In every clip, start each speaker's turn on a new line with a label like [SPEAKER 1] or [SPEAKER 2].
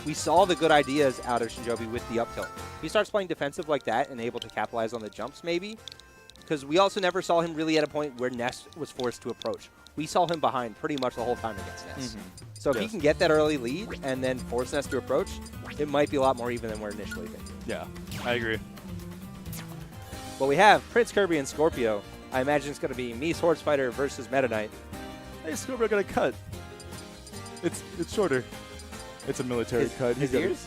[SPEAKER 1] we saw the good ideas out of Shinjobi with the up tilt. He starts playing defensive like that and able to capitalize on the jumps maybe, because we also never saw him really at a point where Ness was forced to approach. We saw him behind pretty much the whole time against Ness. So if he can get that early lead and then force Ness to approach, it might be a lot more even than we're initially thinking.
[SPEAKER 2] Yeah, I agree.
[SPEAKER 1] But we have PrinceKirby and Skorpio. I imagine it's going to be me, Swordfighter, versus Meta Knight.
[SPEAKER 2] Hey, Skorpio got a cut. It's shorter. It's a military cut.
[SPEAKER 1] His ears?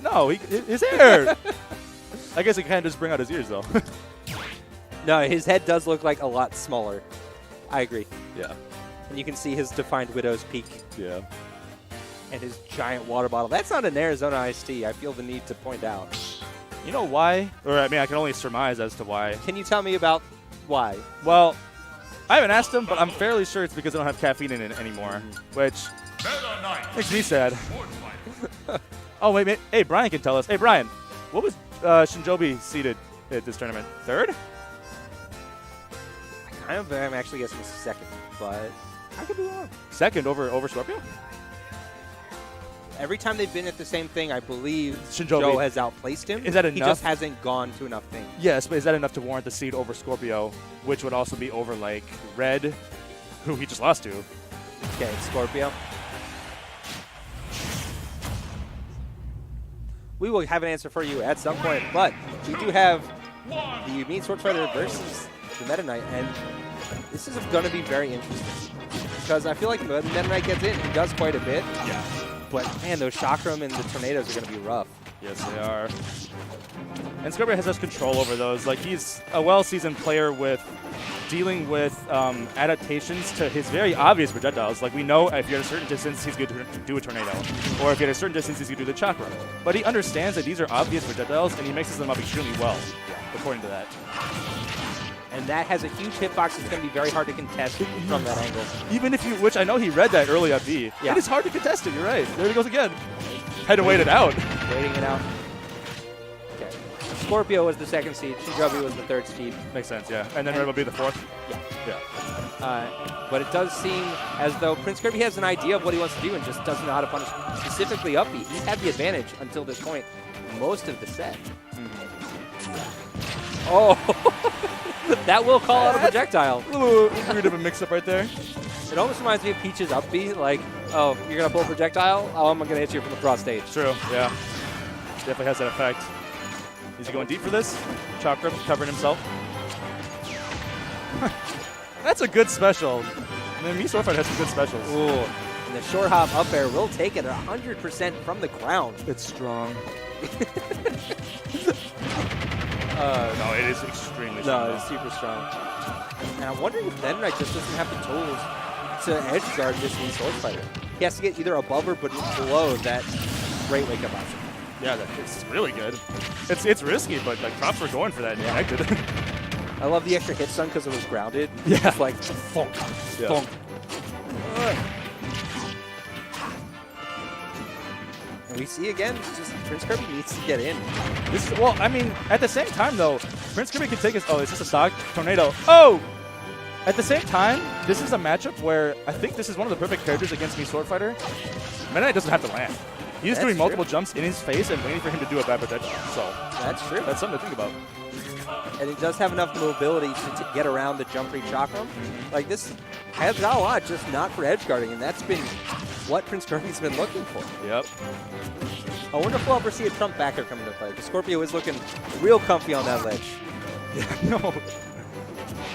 [SPEAKER 2] No, his hair. I guess it kind of just bring out his ears, though.
[SPEAKER 1] No, his head does look like a lot smaller. I agree.
[SPEAKER 2] Yeah.
[SPEAKER 1] And you can see his defined widow's peak.
[SPEAKER 2] Yeah.
[SPEAKER 1] And his giant water bottle. That's not an Arizona iced tea, I feel the need to point out.
[SPEAKER 2] You know why? Or, I mean, I can only surmise as to why.
[SPEAKER 1] Can you tell me about why?
[SPEAKER 2] Well, I haven't asked him, but I'm fairly sure it's because they don't have caffeine in it anymore, which makes me sad. Oh, wait, hey, Brian can tell us. Hey, Brian, what was Shinjobi seeded at this tournament? Third?
[SPEAKER 1] I don't think I'm actually guessing second, but I could be wrong.
[SPEAKER 2] Second over Skorpio?
[SPEAKER 1] Every time they've been at the same thing, I believe
[SPEAKER 2] Shinjobi
[SPEAKER 1] Joe has outplaced him.
[SPEAKER 2] Is that enough?
[SPEAKER 1] He just hasn't gone to enough things.
[SPEAKER 2] Yes, but is that enough to warrant the seed over Skorpio, which would also be over, like, Red, who he just lost to?
[SPEAKER 1] Okay, Skorpio. We will have an answer for you at some point, but we do have the Mean Swordfighter versus the Meta Knight, and this is going to be very interesting because I feel like the Meta Knight gets in. He does quite a bit.
[SPEAKER 2] Yeah.
[SPEAKER 1] But, man, those Chakram and the Tornadoes are going to be rough.
[SPEAKER 2] Yes, they are. And Skorpio has such control over those. Like, he's a well-seasoned player with dealing with adaptations to his very obvious projectiles. Like, we know if you're at a certain distance, he's going to do a Tornado. Or if you're at a certain distance, he's going to do the Chakra. But he understands that these are obvious projectiles, and he mixes them up extremely well, according to that.
[SPEAKER 1] And that has a huge hitbox. It's going to be very hard to contest from that angle.
[SPEAKER 2] Even if you, which I know he read that early at B.
[SPEAKER 1] Yeah.
[SPEAKER 2] It is hard to contest it, you're right. There he goes again. Had to wait it out.
[SPEAKER 1] Waiting it out. Okay. Skorpio was the second seed. Shinjobi was the third seed.
[SPEAKER 2] Makes sense, yeah. And then Red will be the fourth?
[SPEAKER 1] Yeah.
[SPEAKER 2] Yeah.
[SPEAKER 1] But it does seem as though PrinceKirby has an idea of what he wants to do and just doesn't know how to punish specifically up B. He's had the advantage until this point most of the set. Oh! That will call out a projectile.
[SPEAKER 2] A little weird of a mix-up right there.
[SPEAKER 1] It almost reminds me of Peach's up B, like, oh, you're going to pull a projectile? Oh, I'm going to hit you from across stage.
[SPEAKER 2] True, yeah. Definitely has that effect. Is he going deep for this? Chakra covering himself. That's a good special. I mean, Swordfighter has some good specials.
[SPEAKER 1] Ooh. And the short hop up air will take it 100% from the ground.
[SPEAKER 2] It's strong. No, it is extremely strong.
[SPEAKER 1] No, it's super strong. And I'm wondering if Meta Knight just doesn't have the tools to edge guard this Mean Swordfighter. He has to get either above or below that great wake-up option.
[SPEAKER 2] Yeah, it's really good. It's risky, but like props for going for that and connected.
[SPEAKER 1] I love the extra hit stun because it was grounded.
[SPEAKER 2] Yeah.
[SPEAKER 1] It's like, thunk, thunk. And we see again, just PrinceKirby needs to get in.
[SPEAKER 2] Well, I mean, at the same time though, PrinceKirby can take his. Oh, it's just a stock tornado. Oh! At the same time, this is a matchup where I think this is one of the perfect characters against me, Swordfighter. Meta Knight doesn't have to land. He's doing multiple jumps in his face and waiting for him to do a bad protection. So
[SPEAKER 1] that's true.
[SPEAKER 2] That's something to think about.
[SPEAKER 1] And he does have enough mobility to get around the jump free Chakram. Like this has got a lot, just not for edge guarding, and that's been what PrinceKirby's been looking for.
[SPEAKER 2] Yep.
[SPEAKER 1] I wonder if we'll ever see a Trump backer come into play. The Skorpio is looking real comfy on that ledge.
[SPEAKER 2] Yeah, no.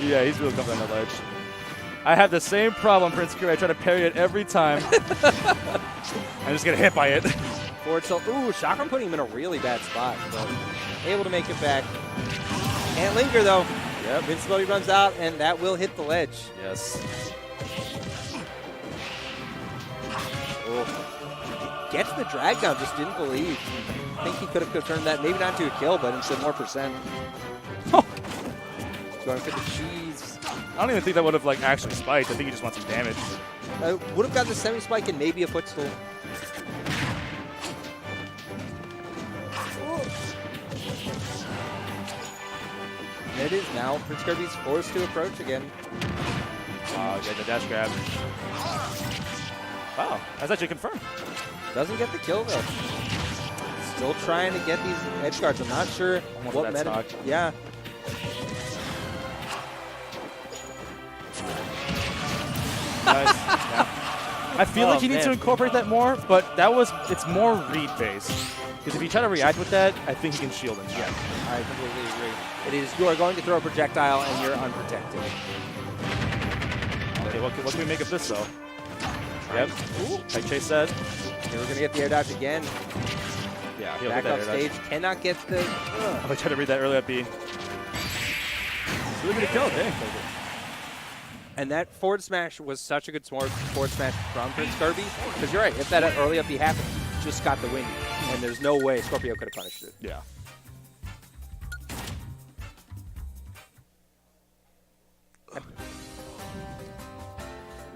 [SPEAKER 2] Yeah, he's real comfy on that ledge. I have the same problem, PrinceKirby. I try to parry it every time. I just get hit by it.
[SPEAKER 1] Forward tilt. Ooh, Chakram putting him in a really bad spot, but able to make it back. Can't linger though. Yep. Invincibility runs out, and that will hit the ledge.
[SPEAKER 2] Yes.
[SPEAKER 1] Oh. Gets the drag down, just didn't believe. I think he could have turned that, maybe not to a kill, but instead more percent. Going for the cheese.
[SPEAKER 2] I don't even think that would have like actually spiked. I think he just wants some damage.
[SPEAKER 1] Would have got the semi-spike and maybe a footstool. It is now. PrinceKirby's forced to approach again.
[SPEAKER 2] Wow, get the dash grab. Wow, that's actually confirmed.
[SPEAKER 1] Doesn't get the kill, though. Still trying to get these edge guards. I'm not sure what meta.
[SPEAKER 2] Stock.
[SPEAKER 1] Yeah.
[SPEAKER 2] Nice. Yeah. I feel like you need to incorporate that more, but it's more read based. Because if you try to react with that, I think he can shield him.
[SPEAKER 1] Yeah, I completely agree. It is, you are going to throw a projectile and you're unprotected.
[SPEAKER 2] Okay, what can we make of this, though? Yep. Like Chase said.
[SPEAKER 1] Okay, we're going to get the air dodge again.
[SPEAKER 2] Yeah,
[SPEAKER 1] back off stage. Cannot get the...
[SPEAKER 2] I tried to read that early up B. It's really good to kill, dang.
[SPEAKER 1] And that forward smash was such a good forward smash from PrinceKirby. Because you're right, if that early up B happened, he just got the win. And there's no way Skorpio could have punished it.
[SPEAKER 2] Yeah.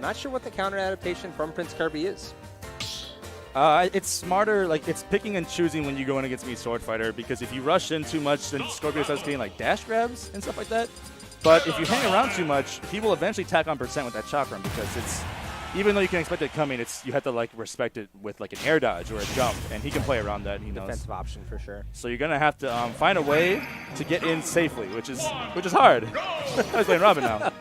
[SPEAKER 1] Not sure what the counter adaptation from PrinceKirby is.
[SPEAKER 2] It's smarter, like it's picking and choosing when you go in against me Swordfighter, because if you rush in too much, then Skorpio starts getting like dash grabs and stuff like that. But if you hang around too much, he will eventually tack on percent with that chakram, because it's, even though you can expect it coming, you have to like respect it with like an air dodge or a jump, and he can play around that. He knows.
[SPEAKER 1] Defensive option for sure.
[SPEAKER 2] So you're gonna have to find a way to get in safely, which is hard. I was playing Robin now.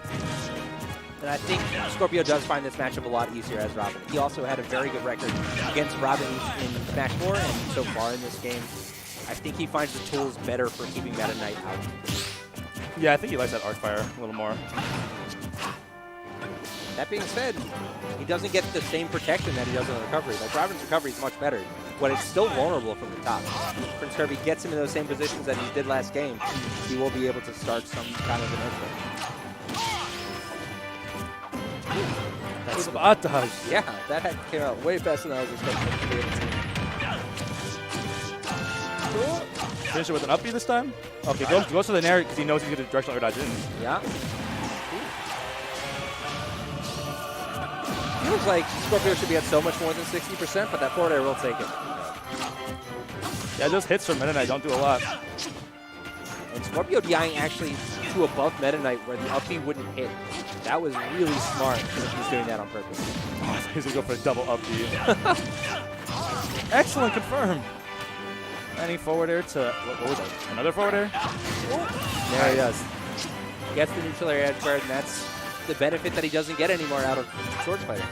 [SPEAKER 1] And I think Skorpio does find this matchup a lot easier as Robin. He also had a very good record against Robin in Smash 4, and so far in this game, I think he finds the tools better for keeping Meta Knight out.
[SPEAKER 2] Yeah, I think he likes that Arcfire a little more.
[SPEAKER 1] That being said, he doesn't get the same protection that he does on the recovery. Like, Robin's recovery is much better, but it's still vulnerable from the top. If PrinceKirby gets him in those same positions that he did last game, he will be able to start some kind of an earthquake.
[SPEAKER 2] That spot dodge.
[SPEAKER 1] Yeah, that came out way faster than I was expecting to be able to.
[SPEAKER 2] Finish it with an up B this time? Okay, goes to the nair because he knows he's going to directional air dodge in.
[SPEAKER 1] Yeah. Feels like Skorpio should be at so much more than 60%, but that forward air will take it.
[SPEAKER 2] Yeah, those hits from Meta Knight don't do a lot.
[SPEAKER 1] And Skorpio DIing actually to above Meta Knight where the up B wouldn't hit. That was really smart because he's doing that on purpose.
[SPEAKER 2] Oh, he's going to go for a double up B. Excellent, confirm. Any forward air to, what was that? Another forward air?
[SPEAKER 1] There he does. Gets the neutral air edge guard, and that's the benefit that he doesn't get anymore out of Swordfighter.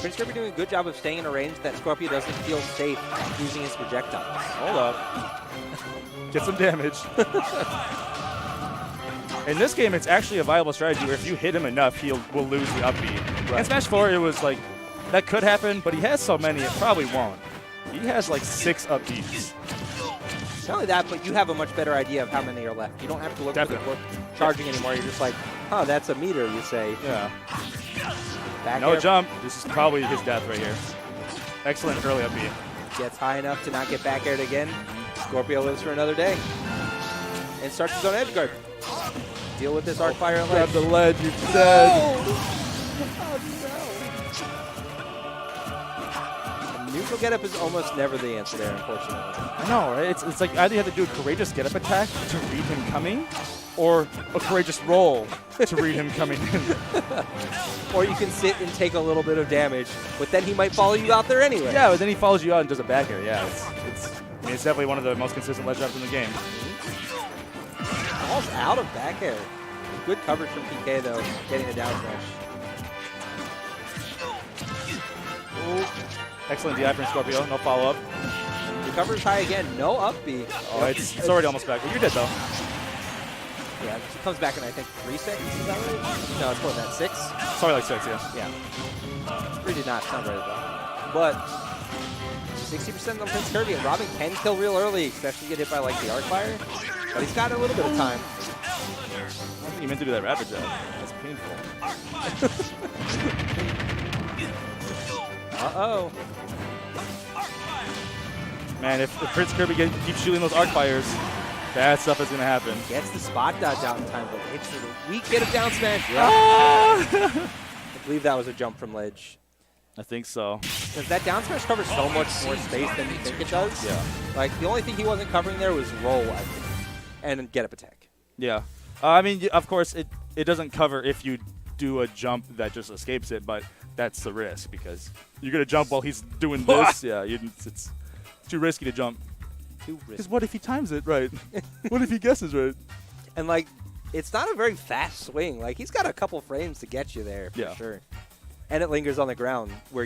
[SPEAKER 1] PrinceKirby doing a good job of staying in a range that Skorpio doesn't feel safe using his projectiles.
[SPEAKER 2] Hold up. Get some damage. In this game, it's actually a viable strategy where if you hit him enough, will lose the up B. Right. In Smash 4, it was like, that could happen, but he has so many, it probably won't. He has like 6 up Bs.
[SPEAKER 1] Not only that, but you have a much better idea of how many are left. You don't have to look for the charging anymore. You're just like, huh, that's a meter, you say.
[SPEAKER 2] Yeah.
[SPEAKER 1] Back
[SPEAKER 2] no
[SPEAKER 1] air.
[SPEAKER 2] Jump. This is probably his death right here. Excellent early up B.
[SPEAKER 1] Gets high enough to not get back aired again. Skorpio lives for another day. And starts his own edge guard. Deal with this Arcfire and ledge.
[SPEAKER 2] Grab the ledge, you're dead.
[SPEAKER 1] Oh, no. Neutral getup is almost never the answer there, unfortunately.
[SPEAKER 2] I know, right? It's like either you have to do a courageous getup attack to read him coming, or a courageous roll to read him coming in.
[SPEAKER 1] Or you can sit and take a little bit of damage, but then he might follow you out there anyway.
[SPEAKER 2] Yeah, but then he follows you out and does a back air. Yeah, it's definitely one of the most consistent ledge drops in the game.
[SPEAKER 1] Falls out of back air. Good coverage from PK though, getting a down smash.
[SPEAKER 2] Ooh. Excellent DI from Skorpio, no follow up.
[SPEAKER 1] Recovers high again, no up B.
[SPEAKER 2] Oh, it's already almost back. You're dead though.
[SPEAKER 1] Yeah, he comes back in I think 3 seconds, is that right? No, it's more than that, 6?
[SPEAKER 2] Sorry, like 6, yeah.
[SPEAKER 1] Yeah. 3 did not sound right though. But 60% on PrinceKirby, and Robin can kill real early, especially get hit by like the Arcfire. But he's got a little bit of time.
[SPEAKER 2] I don't think he meant to do that rapid jab. That's painful.
[SPEAKER 1] Uh-oh.
[SPEAKER 2] Man, if PrinceKirby keeps shooting those Arcfires, bad stuff is going to happen.
[SPEAKER 1] Gets the spot dodge out in time, but hits with a weak hit of down smash. Yeah.
[SPEAKER 2] Ah!
[SPEAKER 1] I believe that was a jump from ledge.
[SPEAKER 2] I think so.
[SPEAKER 1] Because that down smash covers so much more space than you think it does.
[SPEAKER 2] Yeah.
[SPEAKER 1] Like, the only thing he wasn't covering there was roll, I think, and get up attack.
[SPEAKER 2] Yeah. I mean, of course, it doesn't cover if you do a jump that just escapes it, but that's the risk because you're going to jump while he's doing this. Yeah, it's too risky to jump.
[SPEAKER 1] Too risky.
[SPEAKER 2] Because what if he times it right? What if he guesses right?
[SPEAKER 1] And, like, it's not a very fast swing. Like, he's got a couple frames to get you there for sure. And it lingers on the ground where you're